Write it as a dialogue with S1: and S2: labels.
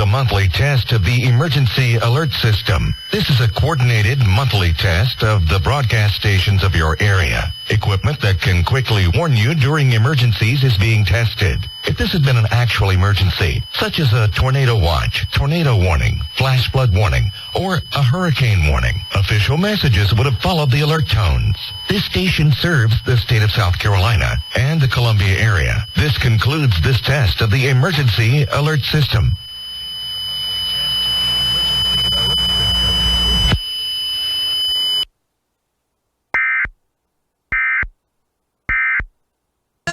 S1: a monthly test of the Emergency Alert System. This is a coordinated monthly test of the broadcast stations of your area. Equipment that can quickly warn you during emergencies is being tested. If this had been an actual emergency, such as a tornado watch, tornado warning, flash flood warning, or a hurricane warning, official messages would have followed the alert tones. This station serves the state of South Carolina and the Columbia area. This concludes this test of the Emergency Alert System.